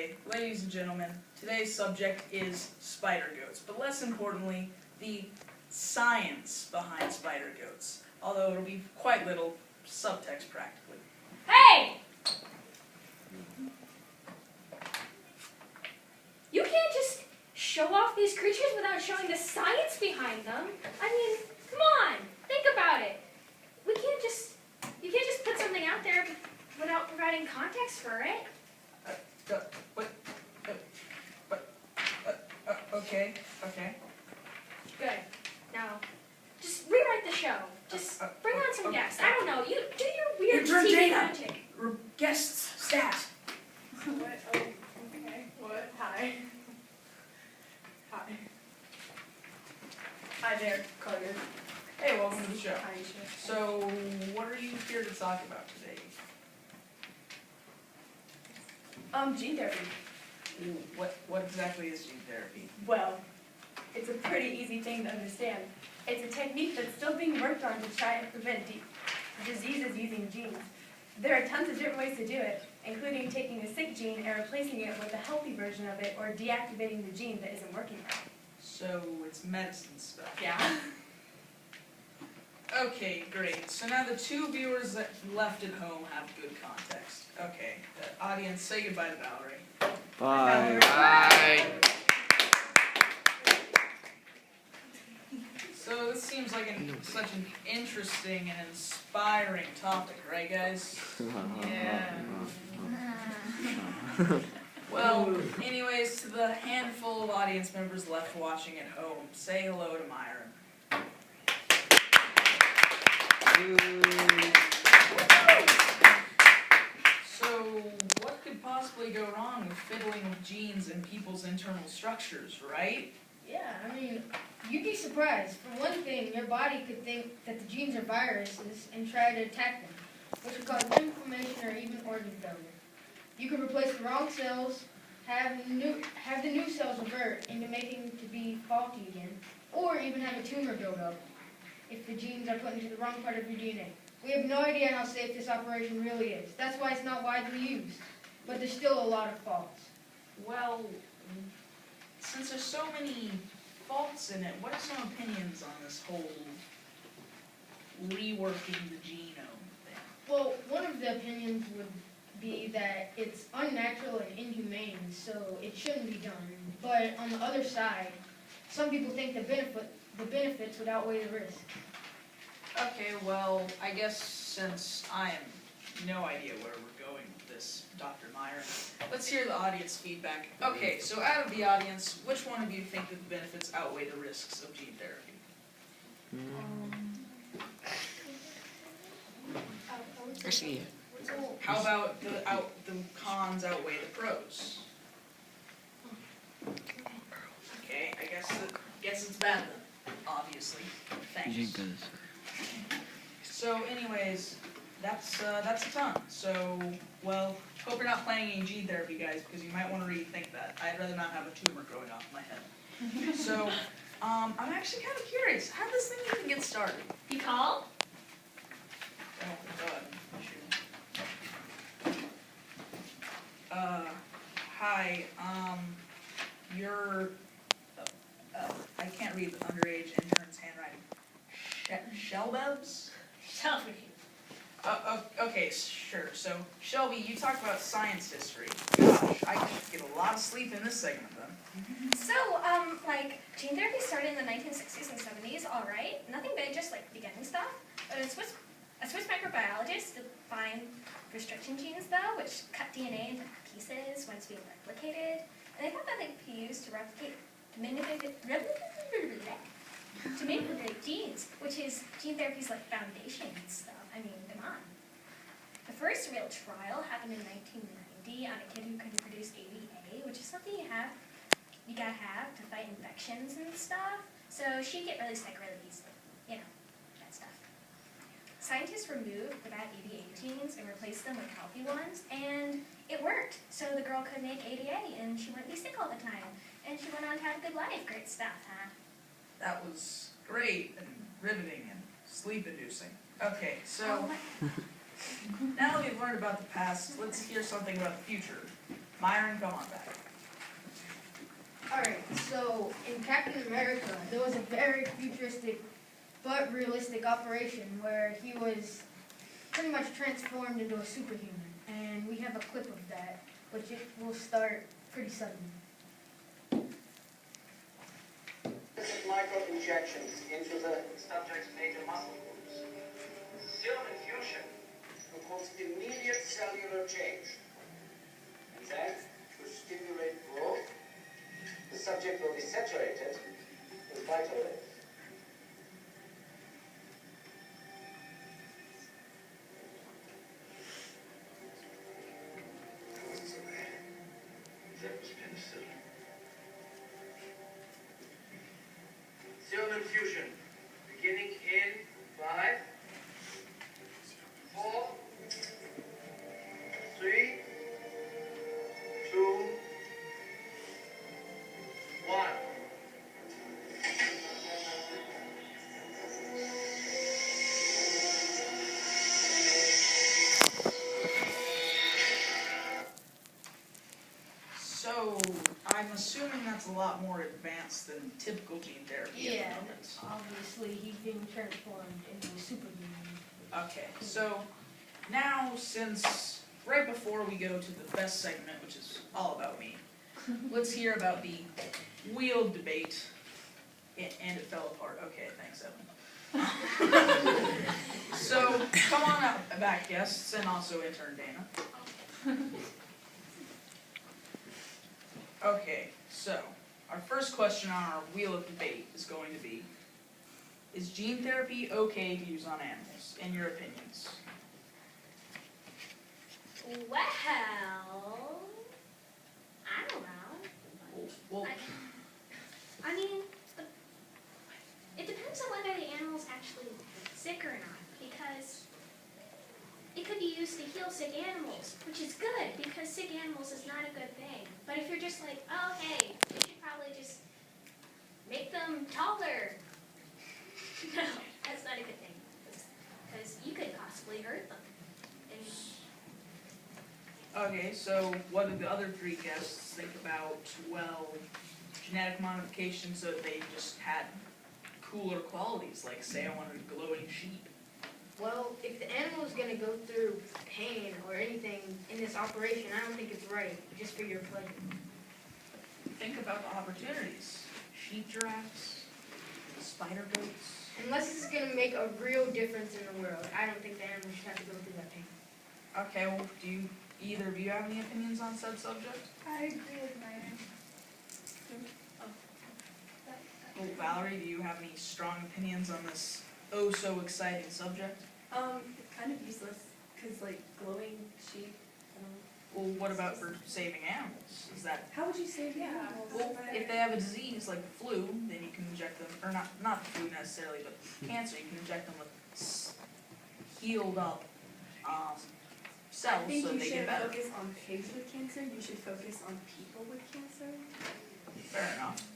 Okay, ladies and gentlemen, today's subject is spider goats, but less importantly, the science behind spider goats, although it'll be quite little subtext practically. Hey! You can't just show off these creatures without showing the science behind them. I mean, come on, think about it. You can't just put something out there without providing context for it. Okay. Good. Now, just rewrite the show. Just bring on some guests. I don't know. You do your weird TV magic. Guests, stat. What? Oh, okay. What? Hi. Hi. Hi there, Carter. Hey, welcome to the show. Hi, Aisha. So, what are you here to talk about today? Gene therapy. What exactly is gene therapy? Well, it's a pretty easy thing to understand. It's a technique that's still being worked on to try and prevent diseases using genes. There are tons of different ways to do it, including taking a sick gene and replacing it with a healthy version of it, or deactivating the gene that isn't working right. So, it's medicine stuff. Yeah. Okay, great. So now the two viewers that left at home have good context. Okay, audience, say goodbye to Valerie. Bye. Bye. So this seems like such an interesting and inspiring topic, right, guys? Yeah. Well, anyways, to the handful of audience members left watching at home, say hello to Myron. So, what could possibly go wrong with fiddling with genes and people's internal structures, right? Yeah, I mean, you'd be surprised. For one thing, your body could think that the genes are viruses and try to attack them, which would cause inflammation or even organ failure. You could replace the wrong cells, have the new cells revert into making to be faulty again, or even have a tumor build up if the genes are put into the wrong part of your DNA. We have no idea how safe this operation really is. That's why it's not widely used. But there's still a lot of faults. Well, since there's so many faults in it, what are some opinions on this whole reworking the genome thing? Well, one of the opinions would be that it's unnatural and inhumane, so it shouldn't be done. But on the other side, some people think the benefits would outweigh the risk. Okay, well, I guess since I have no idea where we're going with this, Dr. Myron, let's hear the audience feedback. Okay, so out of the audience, which one of you think that the benefits outweigh the risks of gene therapy? I see it. How about the cons outweigh the pros? Okay, I guess it's bad then, obviously. Thanks. So anyways, that's a ton. So, well, hope you're not planning any gene therapy, guys, because you might want to rethink that. I'd rather not have a tumor growing off my head. So, I'm actually kind of curious. How did this thing even get started? Be calm. Oh my god. Hi, you're, I can't read the underage intern's handwriting. Shelbebs? Shelby. Okay, sure. So, Shelby, you talked about science history. Gosh, I could get a lot of sleep in this segment then. So, gene therapy started in the 1960s and 70s, all right. Nothing big, just beginning stuff. But a Swiss microbiologist defined restriction genes, though, which cut DNA into pieces when it's being replicated. And they thought that they could be used to manipulate genes, which is gene therapy's foundation stuff. I mean, come on. The first real trial happened in 1990 on a kid who couldn't produce ADA, which is something you gotta have to fight infections and stuff. So she'd get really sick really easily. You know, that stuff. Scientists removed the bad ADA genes and replaced them with healthy ones, and it worked. So the girl could make ADA, and she wouldn't be sick all the time. And she went on to have a good life. Great stuff, huh? That was great and riveting and sleep-inducing. Okay, so now that we've learned about the past, let's hear something about the future. Myron, come on back. Alright, so in Captain America, there was a very futuristic but realistic operation where he was pretty much transformed into a superhuman. And we have a clip of that, which it will start pretty suddenly. Micro injections into the subject's major muscle groups. Serum infusion will cause immediate cellular change. And then, to stimulate growth, the subject will be saturated with vital rays. That was penicillin. Serum infusion, beginning in 5, 4, 3, 2, 1. So, I'm assuming that's a lot more advanced than typical gene therapy at Yeah, the moment. obviously he's being transformed into a superhuman. Okay, so now since right before we go to the best segment, which is all about me, let's hear about the wheel debate. And it fell apart. Okay, thanks, Evan. So come on out, back guests, and also intern Dana. Okay, so our first question on our wheel of debate is going to be, is gene therapy okay to use on animals, in your opinions? Well, I don't know. Well, I mean, it depends on whether the animal's actually sick or not, because it could be used to heal sick animals, which is good, because sick animals is not a good thing. But if you're just like, oh, hey, we should probably just make them taller. No, that's not a good thing, because you could possibly hurt them. And okay, so what do the other three guests think about, well, genetic modification so that they just had cooler qualities, like say I wanted a glowing sheep? Well, if the animal is going to go through pain or anything in this operation, I don't think it's right, just for your pleasure. Think about the opportunities. Sheep giraffes, spider goats. Unless it's going to make a real difference in the world, I don't think the animal should have to go through that pain. Okay, well, do either of you have any opinions on said subject? I agree with Myron. Well, Valerie, do you have any strong opinions on this oh so exciting subject? Kind of useless, because like glowing sheep, Well, what about for saving animals? Is that, how would you save the animals? well, if they have a disease like the flu, then you can inject them, or not the flu necessarily, but cancer, you can inject them with healed up cells I think so you they get shouldn't better. focus on pigs with cancer, you should focus on people with cancer. Fair enough.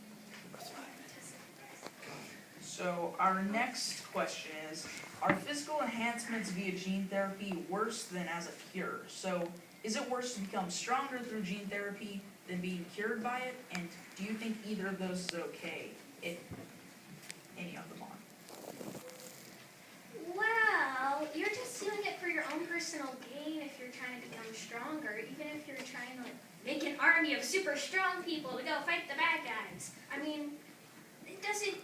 So our next question is, are physical enhancements via gene therapy worse than as a cure? So is it worse to become stronger through gene therapy than being cured by it? And do you think either of those is okay, if any of them are? well, you're just doing it for your own personal gain if you're trying to become stronger, even if you're trying to make an army of super strong people to go fight the bad guys. I mean, it doesn't,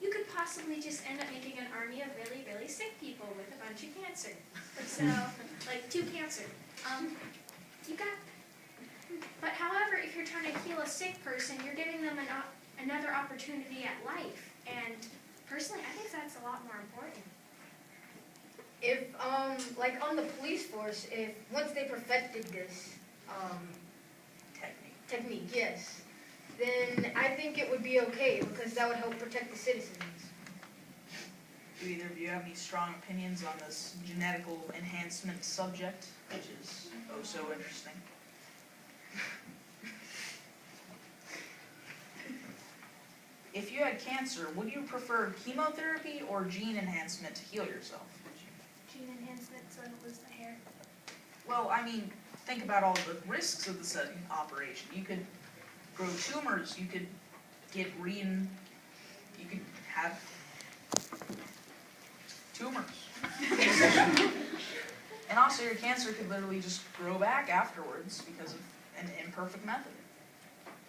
you could possibly just end up making an army of really, really sick people with a bunch of cancer. So, like 2 cancer. But however, if you're trying to heal a sick person, you're giving them another opportunity at life. And personally, I think that's a lot more important. If, like on the police force, if once they perfected this technique, yes, then I think it would be okay because that would help protect the citizens. Do either of you have any strong opinions on this genetical enhancement subject, which is oh so interesting? If you had cancer, would you prefer chemotherapy or gene enhancement to heal yourself? Gene enhancement so I don't lose my hair. Well, I mean, think about all the risks of the said operation. You could grow tumors, you could get you could have tumors. And also your cancer could literally just grow back afterwards because of an imperfect method.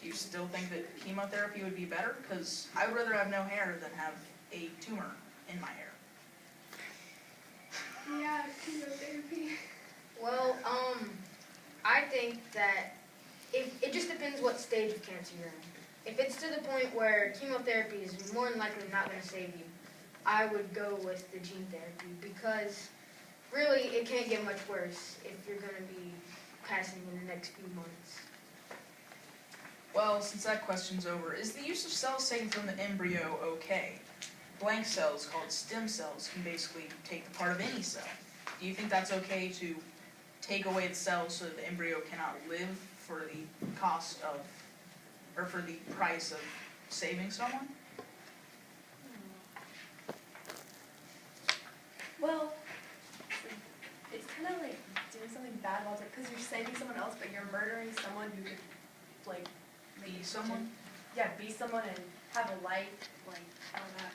Do you still think that chemotherapy would be better? Because I would rather have no hair than have a tumor in my hair. Yeah, chemotherapy. Well, I think that it just depends what stage of cancer you're in. If it's to the point where chemotherapy is more than likely not going to save you, I would go with the gene therapy because really it can't get much worse if you're going to be passing in the next few months. Well, since that question's over, is the use of cells taken from the embryo okay? Blank cells, called stem cells, can basically take the part of any cell. Do you think that's okay to take away the cells so that the embryo cannot live for the cost of, or for the price of saving someone? Well, it's kind of like doing something bad while because you're saving someone else, but you're murdering someone who could, like, Be someone? yeah, be someone and have a life, like, all that.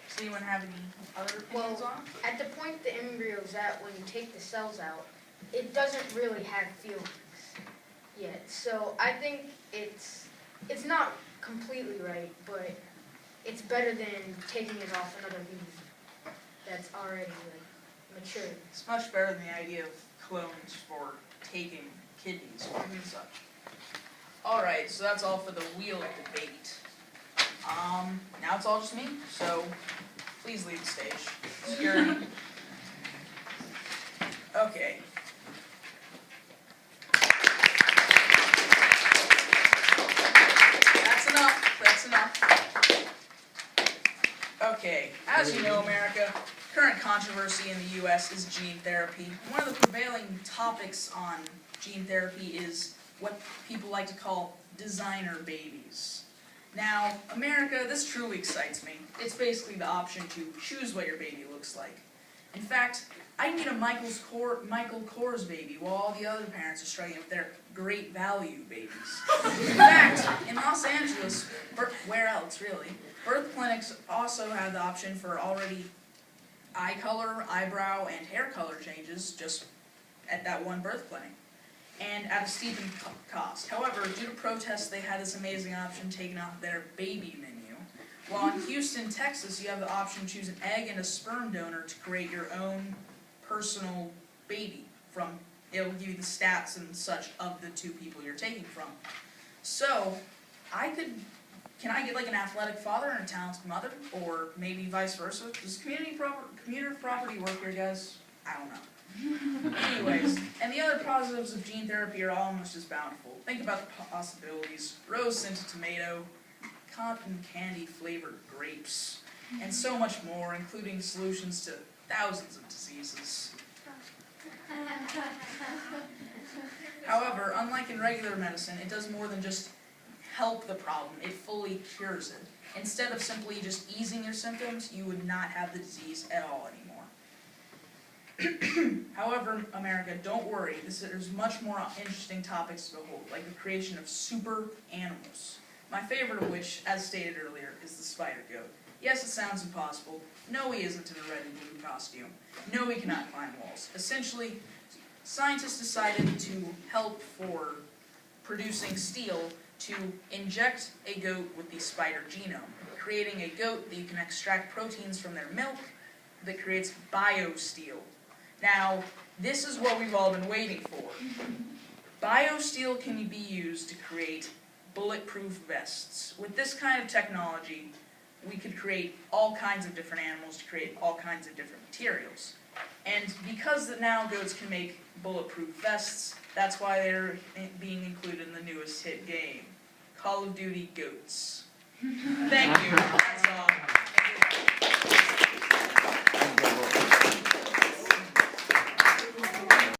So you wouldn't have any other opinions on it? At the point the embryo's at, when you take the cells out, it doesn't really have feelings yet. So I think it's not completely right, but it's better than taking it off another leaf that's already mature. It's much better than the idea of clones for taking kidneys and such. Alright, so that's all for the wheel of debate. Now it's all just me, so please leave the stage. Security. Okay. That's enough. Okay, as you know, America, current controversy in the U.S. is gene therapy. One of the prevailing topics on gene therapy is what people like to call designer babies. Now, America, this truly excites me. It's basically the option to choose what your baby looks like. In fact, I can get a Michael Kors baby while all the other parents are struggling with their great value babies. In fact, in Los Angeles, where else really, birth clinics also have the option for already eye color, eyebrow, and hair color changes just at that one birth clinic, and at a steepened cost. However, due to protests, they had this amazing option taken off their baby menu. While in Houston, Texas, you have the option to choose an egg and a sperm donor to create your own personal baby from. It'll give you the stats and such of the two people you're taking from. So, can I get like an athletic father and a talented mother? Or maybe vice versa? Does community property work here, guys? I don't know. Anyways, and the other positives of gene therapy are almost as bountiful. Think about the possibilities. Rose-scented tomato, cotton candy flavored grapes, and so much more, including solutions to thousands of diseases. However, unlike in regular medicine, it does more than just help the problem, it fully cures it. Instead of simply just easing your symptoms, you would not have the disease at all anymore. However, America, don't worry, there's much more interesting topics to behold, like the creation of super animals. My favorite of which, as stated earlier, is the spider goat. Yes, it sounds impossible. No, he isn't in a red and blue costume. No, he cannot climb walls. Essentially, scientists decided to help for producing steel to inject a goat with the spider genome, creating a goat that you can extract proteins from their milk that creates biosteel. Now, this is what we've all been waiting for. Biosteel can be used to create bulletproof vests. With this kind of technology, we could create all kinds of different animals to create all kinds of different materials. And because now goats can make bulletproof vests, that's why they're being included in the newest hit game, Call of Duty Goats. Thank you. That's all.